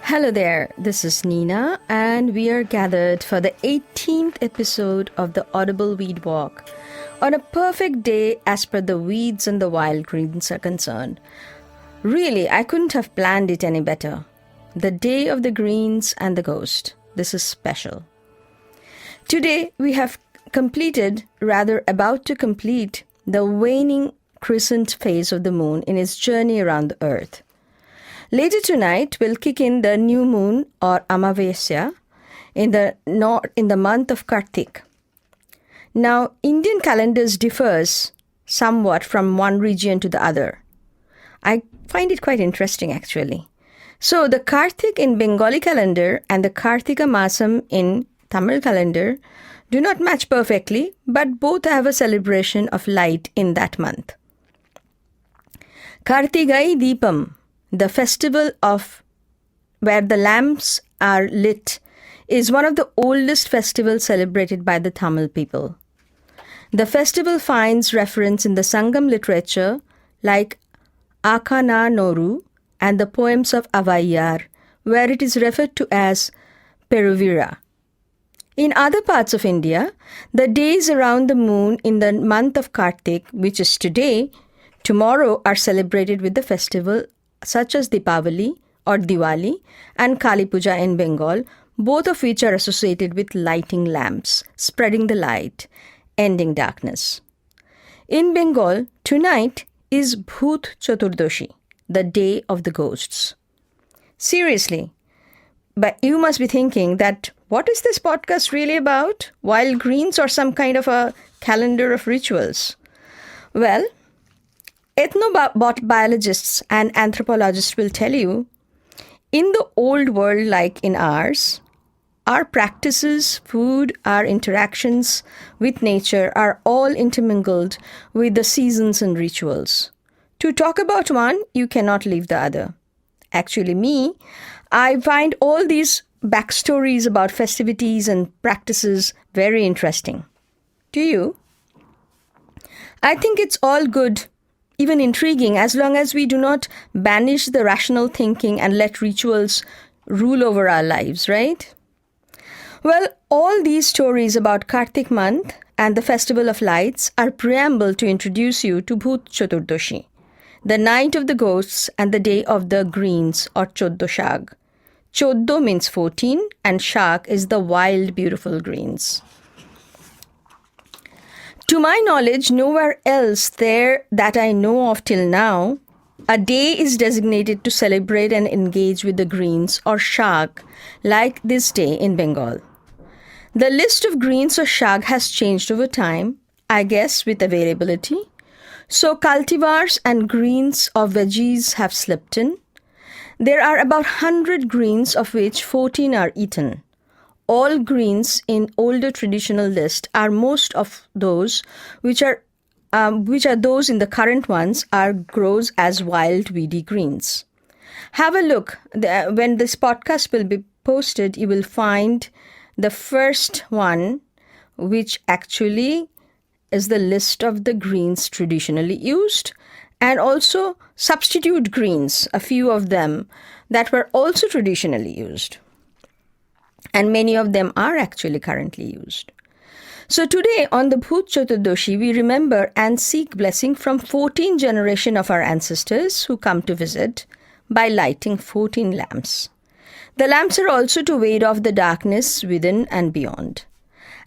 Hello there, this is Nina, and we are gathered for the 18th episode of the Audible Weed Walk on a perfect day as per the weeds and the wild greens are concerned. Really, I couldn't have planned it any better. The day of the greens and the ghost. This is special. Today, we have about to complete, the waning crescent phase of the moon in its journey around the earth. Later tonight, we'll kick in the new moon or Amavasya in the month of Kartik. Now, Indian calendars differs somewhat from one region to the other. I find it quite interesting actually. So, the Kartik in Bengali calendar and the Kartika Masam in Tamil calendar do not match perfectly, but both have a celebration of light in that month. Kartigai Deepam, the festival of where the lamps are lit, is one of the oldest festivals celebrated by the Tamil people. The festival finds reference in the Sangam literature like Akana Noru and the poems of Avaiyar, where it is referred to as Peruvira. In other parts of India, the days around the moon in the month of Kartik, which is today, tomorrow, are celebrated with the festival such as Deepavali or Diwali and Kali Puja in Bengal, both of which are associated with lighting lamps, spreading the light, ending darkness. In Bengal, tonight is Bhut Chaturdashi, the day of the ghosts. Seriously, but you must be thinking that what is this podcast really about? Wild greens or some kind of a calendar of rituals? Well, ethnobiologists and anthropologists will tell you, in the old world like in ours, our practices, food, our interactions with nature are all intermingled with the seasons and rituals. To talk about one, you cannot leave the other. Actually, I find all these backstories about festivities and practices very interesting. Do you? I think it's all good, even intriguing, as long as we do not banish the rational thinking and let rituals rule over our lives, right? Well, all these stories about Kartik month and the Festival of Lights are preamble to introduce you to Bhut Chaturdashi, the night of the ghosts and the day of the greens or Choddo Shag. Choddo means 14 and Shag is the wild, beautiful greens. To my knowledge, nowhere else there that I know of till now, a day is designated to celebrate and engage with the greens or Shag like this day in Bengal. The list of greens or Shag has changed over time, I guess with availability. So cultivars and greens or veggies have slipped in. There are about 100 greens, of which 14 are eaten. All greens in older traditional list are most of those which are those in the current ones are grows as wild weedy greens. Have a look. When this podcast will be posted, you will find the first one, which actually is the list of the greens traditionally used, and also substitute greens, a few of them that were also traditionally used. And many of them are actually currently used. So today on the Bhut Chaturdashi, we remember and seek blessing from 14 generations of our ancestors who come to visit by lighting 14 lamps. The lamps are also to ward off the darkness within and beyond.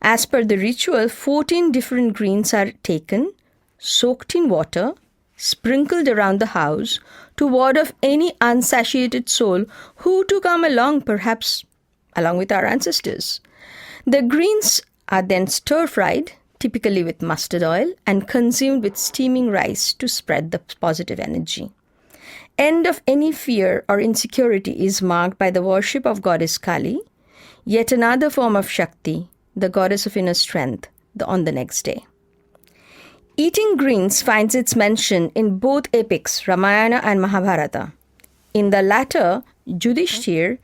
As per the ritual, 14 different greens are taken, soaked in water, sprinkled around the house to ward off any unsatiated soul who to come along, perhaps along with our ancestors. The greens are then stir-fried, typically with mustard oil, and consumed with steaming rice to spread the positive energy. End of any fear or insecurity is marked by the worship of goddess Kali, yet another form of Shakti, the goddess of inner strength, on the next day. Eating greens finds its mention in both epics, Ramayana and Mahabharata. In the latter, Yudhishthir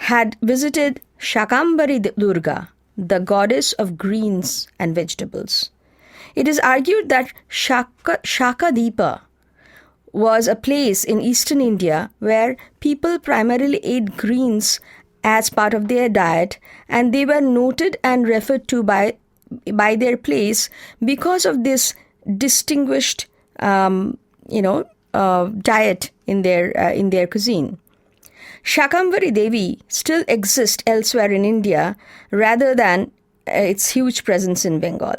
had visited Shakambari Durga, the goddess of greens and vegetables. It is argued that Shaka Deepa was a place in eastern India where people primarily ate greens as part of their diet, and they were noted and referred to by their place because of this distinguished diet in their cuisine. Shakambhari Devi still exists elsewhere in India rather than its huge presence in Bengal.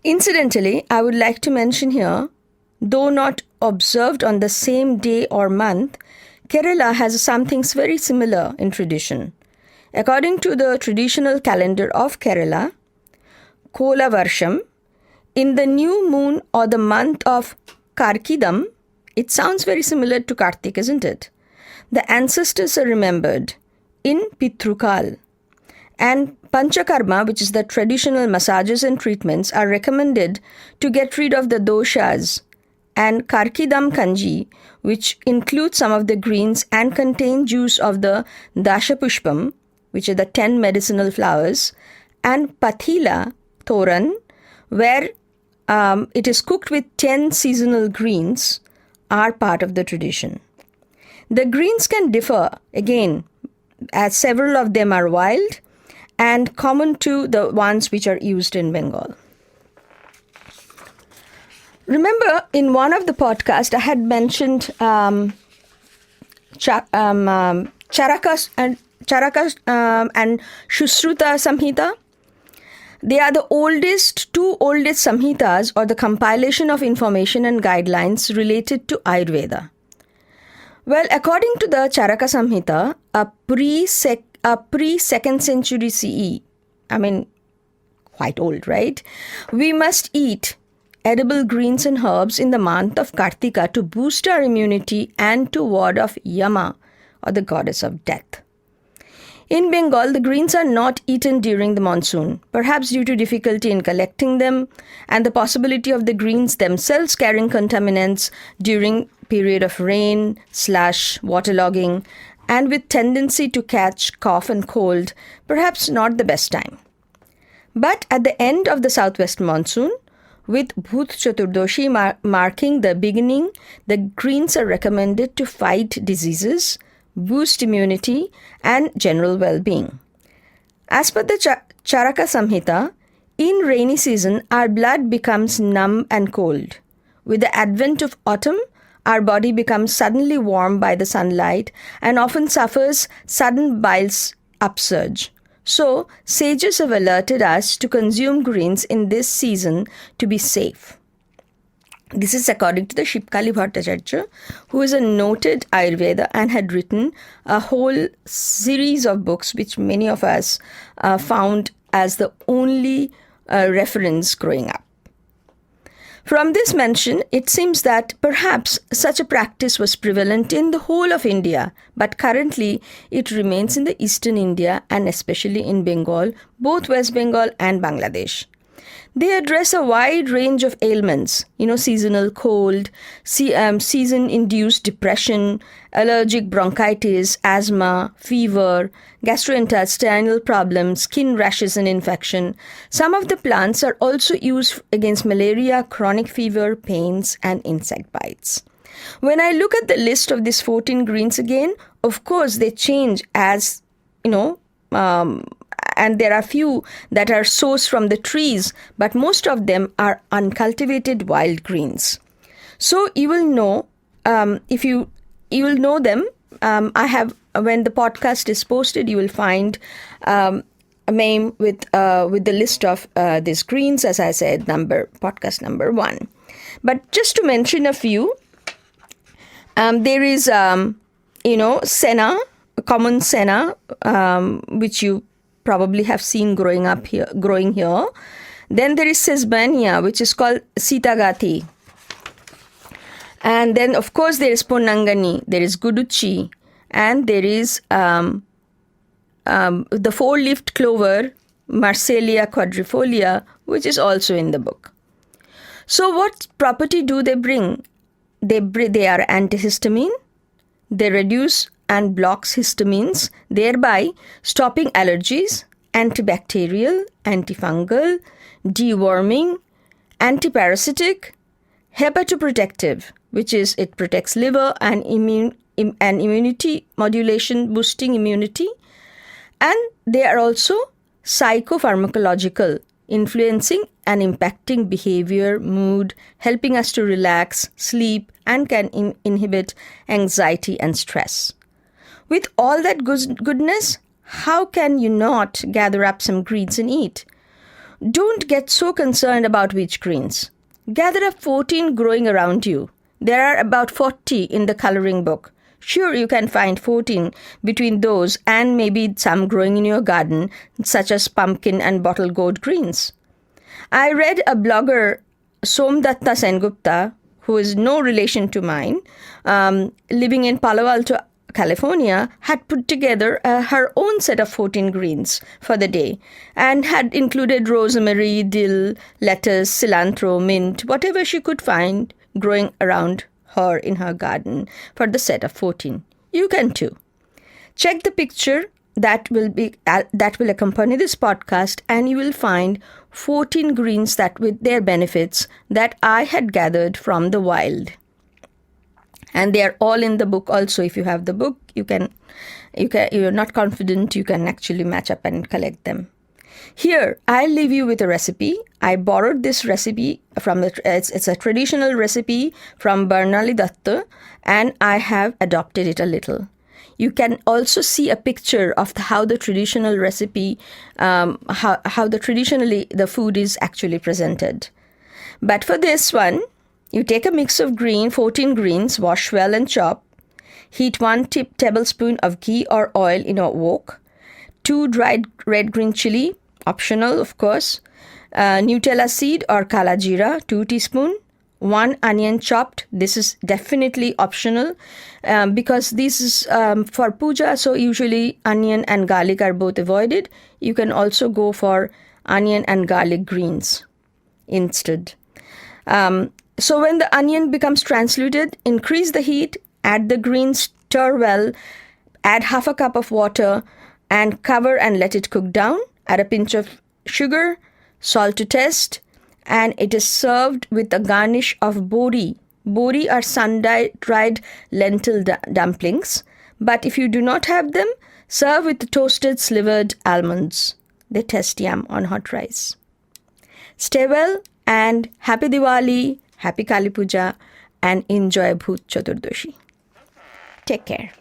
Incidentally, I would like to mention here, though not observed on the same day or month, Kerala has something very similar in tradition. According to the traditional calendar of Kerala, Kola Varsham, in the new moon or the month of Karkidam, it sounds very similar to Kartik, isn't it? The ancestors are remembered in Pitrukal. And Panchakarma, which is the traditional massages and treatments, are recommended to get rid of the doshas. And Karkidam Kanji, which includes some of the greens and contain juice of the Dashapushpam, which are the 10 medicinal flowers, and Pathila Thoran, where it is cooked with 10 seasonal greens, are part of the tradition. The greens can differ, again, as several of them are wild and common to the ones which are used in Bengal. Remember, in one of the podcasts, I had mentioned Charakas and Sushruta Samhita. They are the two oldest Samhitas, or the compilation of information and guidelines related to Ayurveda. Well, according to the Charaka Samhita, a pre-2nd century CE, quite old, right? We must eat edible greens and herbs in the month of Kartika to boost our immunity and to ward off Yama, or the goddess of death. In Bengal, the greens are not eaten during the monsoon, perhaps due to difficulty in collecting them and the possibility of the greens themselves carrying contaminants during period of rain / waterlogging, and with tendency to catch cough and cold, perhaps not the best time. But at the end of the southwest monsoon, with Bhut Chaturdashi marking the beginning, the greens are recommended to fight diseases, boost immunity, and general well-being. As per the Charaka Samhita, in rainy season, our blood becomes numb and cold. With the advent of autumn, our body becomes suddenly warm by the sunlight and often suffers sudden bile upsurge. So, sages have alerted us to consume greens in this season to be safe. This is according to the Shipkali Bhattacharya, who is a noted Ayurveda and had written a whole series of books which many of us found as the only reference growing up. From this mention, it seems that perhaps such a practice was prevalent in the whole of India, but currently it remains in the eastern India and especially in Bengal, both West Bengal and Bangladesh. They address a wide range of ailments, seasonal cold, season-induced depression, allergic bronchitis, asthma, fever, gastrointestinal problems, skin rashes and infection. Some of the plants are also used against malaria, chronic fever, pains, and insect bites. When I look at the list of these 14 greens again, of course they change as, and there are few that are sourced from the trees, but most of them are uncultivated wild greens. So you will know, you will know them. I have, when the podcast is posted, you will find a meme with the list of these greens, as I said, podcast number 1. But just to mention a few, there is, senna, common senna, which you probably have seen growing here. Then there is Sesbania, which is called Sitagathi. And then, of course, there is Ponnangani, there is Guduchi, and there is the 4-leaved clover, Marselia quadrifolia, which is also in the book. So what property do they bring? They are antihistamine. They reduce and blocks histamines, thereby stopping allergies, antibacterial, antifungal, deworming, antiparasitic, hepatoprotective, which is it protects liver and immunity modulation, boosting immunity. And they are also psychopharmacological, influencing and impacting behavior, mood, helping us to relax, sleep, and can inhibit anxiety and stress. With all that goodness, how can you not gather up some greens and eat? Don't get so concerned about which greens. Gather up 14 growing around you. There are about 40 in the coloring book. Sure, you can find 14 between those and maybe some growing in your garden, such as pumpkin and bottle gourd greens. I read a blogger, Somdatta Sengupta, who is no relation to mine, living in Palo Alto, California, had put together her own set of 14 greens for the day and had included rosemary, dill, lettuce, cilantro, mint, whatever she could find growing around her in her garden for the set of 14. You can too. Check the picture that will accompany this podcast, and you will find 14 greens that with their benefits that I had gathered from the wild. And they are all in the book also. If you have the book, you're not confident, you can actually match up and collect them. Here, I'll leave you with a recipe. I borrowed this recipe from it's a traditional recipe from Barnali Datta, and I have adopted it a little. You can also see a picture of how the traditional recipe, how the food is actually presented. But for this one, you take a mix of 14 greens, wash well and chop. Heat 1 tablespoon of ghee or oil in a wok. 2 dried red green chili, optional of course. Nutella seed or kala jeera, 2 teaspoon. 1 onion chopped. This is definitely optional because this is for puja, so usually onion and garlic are both avoided. You can also go for onion and garlic greens instead. So when the onion becomes transluted, increase the heat, add the greens, stir well, add half a cup of water and cover and let it cook down. Add a pinch of sugar, salt to taste, and it is served with a garnish of bori. Bori are sun-dried lentil dumplings, but if you do not have them, serve with the toasted slivered almonds. They taste yum on hot rice. Stay well and happy Diwali, happy Kali Puja, and enjoy Bhut Chaturdashi. Take care.